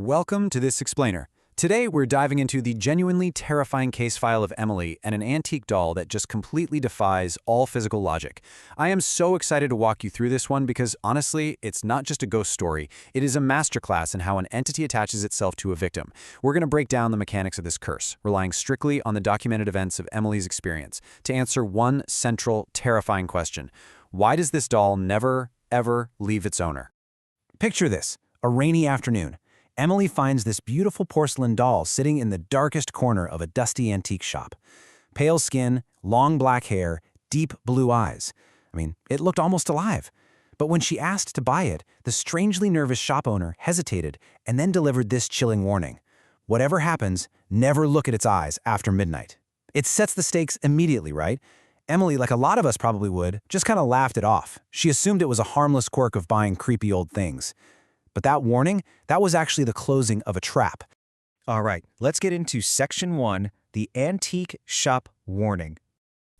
Welcome to this explainer. Today we're diving into the genuinely terrifying case file of Emily and an antique doll that just completely defies all physical logic. I am so excited to walk you through this one because honestly, it's not just a ghost story, it is a masterclass in how an entity attaches itself to a victim. We're going to break down the mechanics of this curse, relying strictly on the documented events of Emily's experience, to answer one central, terrifying question. Why does this doll never, ever leave its owner? Picture this, a rainy afternoon. Emily finds this beautiful porcelain doll sitting in the darkest corner of a dusty antique shop. Pale skin, long black hair, deep blue eyes. It looked almost alive. But when she asked to buy it, the strangely nervous shop owner hesitated and then delivered this chilling warning. Whatever happens, never look at its eyes after midnight. It sets the stakes immediately, right? Emily, like a lot of us probably would, just kind of laughed it off. She assumed it was a harmless quirk of buying creepy old things. But that warning, that was actually the closing of a trap. All right, let's get into Section 1, the Antique Shop Warning.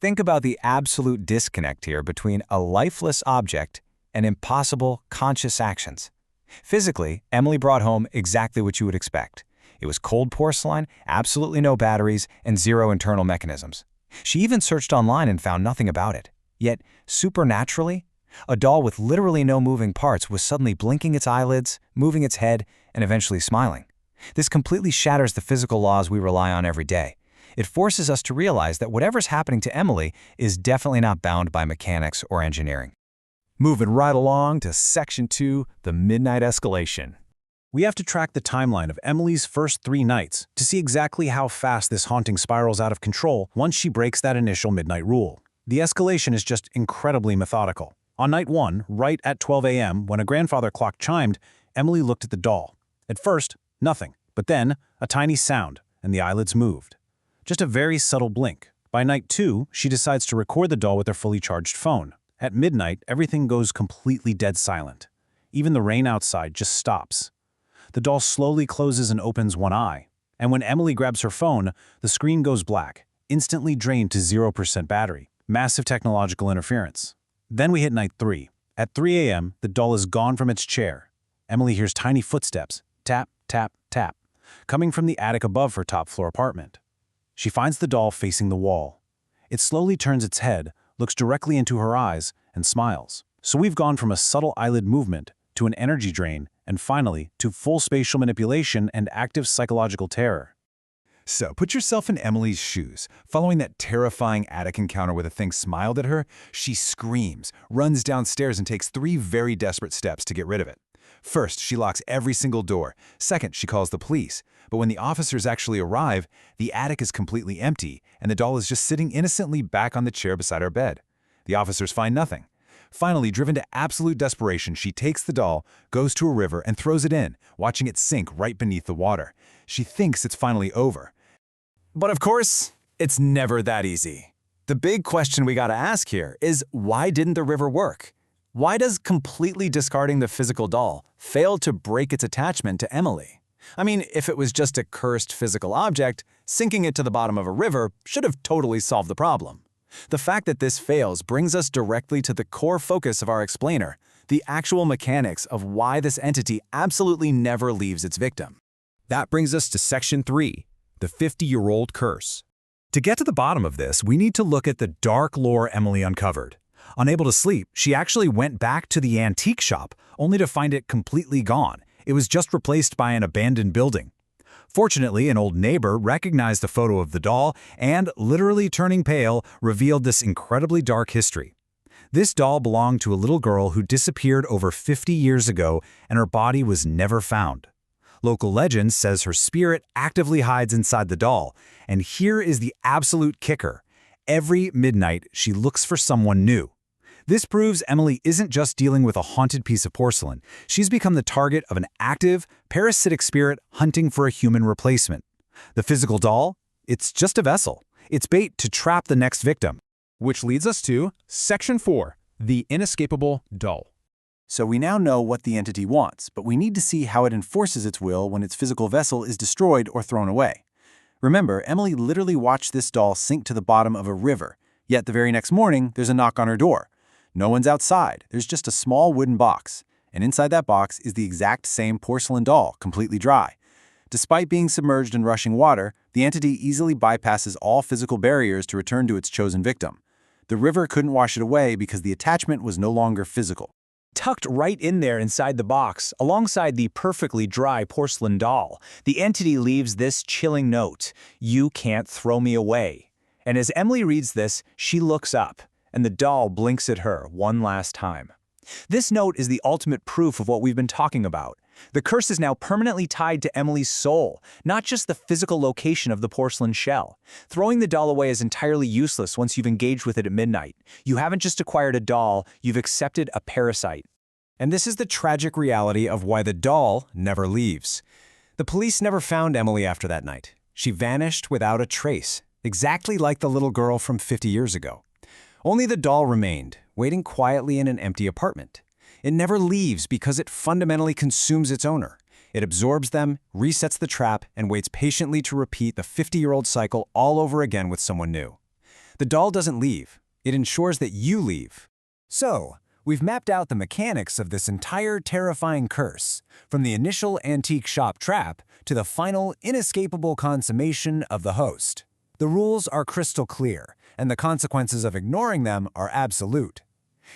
Think about the absolute disconnect here between a lifeless object and impossible conscious actions. Physically, Emily brought home exactly what you would expect. It was cold porcelain, absolutely no batteries, and zero internal mechanisms. She even searched online and found nothing about it. Yet, supernaturally, a doll with literally no moving parts was suddenly blinking its eyelids, moving its head, and eventually smiling. This completely shatters the physical laws we rely on every day. It forces us to realize that whatever's happening to Emily is definitely not bound by mechanics or engineering. Moving right along to Section 2, the Midnight Escalation. We have to track the timeline of Emily's first 3 nights to see exactly how fast this haunting spirals out of control once she breaks that initial midnight rule. The escalation is just incredibly methodical. On night 1, right at 12 a.m., when a grandfather clock chimed, Emily looked at the doll. At first, nothing, but then a tiny sound, and the eyelids moved. Just a very subtle blink. By night 2, she decides to record the doll with her fully charged phone. At midnight, everything goes completely dead silent. Even the rain outside just stops. The doll slowly closes and opens one eye, and when Emily grabs her phone, the screen goes black, instantly drained to 0% battery. Massive technological interference. Then we hit night 3. At 3 a.m., the doll is gone from its chair. Emily hears tiny footsteps, tap, tap, tap, coming from the attic above her top-floor apartment. She finds the doll facing the wall. It slowly turns its head, looks directly into her eyes, and smiles. So we've gone from a subtle eyelid movement to an energy drain, and finally, to full spatial manipulation and active psychological terror. So, put yourself in Emily's shoes. Following that terrifying attic encounter where the thing smiled at her, she screams, runs downstairs, and takes 3 very desperate steps to get rid of it. First, she locks every single door. Second, she calls the police. But when the officers actually arrive, the attic is completely empty, and the doll is just sitting innocently back on the chair beside her bed. The officers find nothing. Finally, driven to absolute desperation, she takes the doll, goes to a river, and throws it in, watching it sink right beneath the water. She thinks it's finally over. But of course, it's never that easy. The big question we gotta ask here is, why didn't the river work? Why does completely discarding the physical doll fail to break its attachment to Emily? If it was just a cursed physical object, sinking it to the bottom of a river should have totally solved the problem. The fact that this fails brings us directly to the core focus of our explainer, the actual mechanics of why this entity absolutely never leaves its victim. That brings us to Section 3, the 50-year-old curse. To get to the bottom of this, we need to look at the dark lore Emily uncovered. Unable to sleep, she actually went back to the antique shop, only to find it completely gone. It was just replaced by an abandoned building. Fortunately, an old neighbor recognized the photo of the doll and, literally turning pale, revealed this incredibly dark history. This doll belonged to a little girl who disappeared over 50 years ago, and her body was never found. Local legend says her spirit actively hides inside the doll, and here is the absolute kicker. Every midnight, she looks for someone new. This proves Emily isn't just dealing with a haunted piece of porcelain. She's become the target of an active, parasitic spirit hunting for a human replacement. The physical doll? It's just a vessel. It's bait to trap the next victim. Which leads us to Section 4, the inescapable doll. So we now know what the entity wants, but we need to see how it enforces its will when its physical vessel is destroyed or thrown away. Remember, Emily literally watched this doll sink to the bottom of a river, yet the very next morning, there's a knock on her door. No one's outside, there's just a small wooden box. And inside that box is the exact same porcelain doll, completely dry. Despite being submerged in rushing water, the entity easily bypasses all physical barriers to return to its chosen victim. The river couldn't wash it away because the attachment was no longer physical. Tucked right in there inside the box, alongside the perfectly dry porcelain doll, the entity leaves this chilling note: "You can't throw me away." And as Emily reads this, she looks up, and the doll blinks at her one last time. This note is the ultimate proof of what we've been talking about. The curse is now permanently tied to Emily's soul, not just the physical location of the porcelain shell. Throwing the doll away is entirely useless once you've engaged with it at midnight. You haven't just acquired a doll, you've accepted a parasite. And this is the tragic reality of why the doll never leaves. The police never found Emily after that night. She vanished without a trace, exactly like the little girl from 50 years ago. Only the doll remained, waiting quietly in an empty apartment. It never leaves because it fundamentally consumes its owner. It absorbs them, resets the trap, and waits patiently to repeat the 50-year-old cycle all over again with someone new. The doll doesn't leave. It ensures that you leave. So, we've mapped out the mechanics of this entire terrifying curse, from the initial antique shop trap to the final inescapable consummation of the host. The rules are crystal clear, and the consequences of ignoring them are absolute.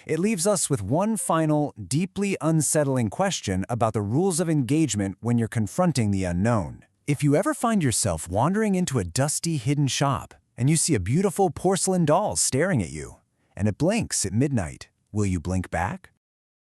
It leaves us with one final, deeply unsettling question about the rules of engagement when you're confronting the unknown. If you ever find yourself wandering into a dusty, hidden shop, and you see a beautiful porcelain doll staring at you, and it blinks at midnight, will you blink back?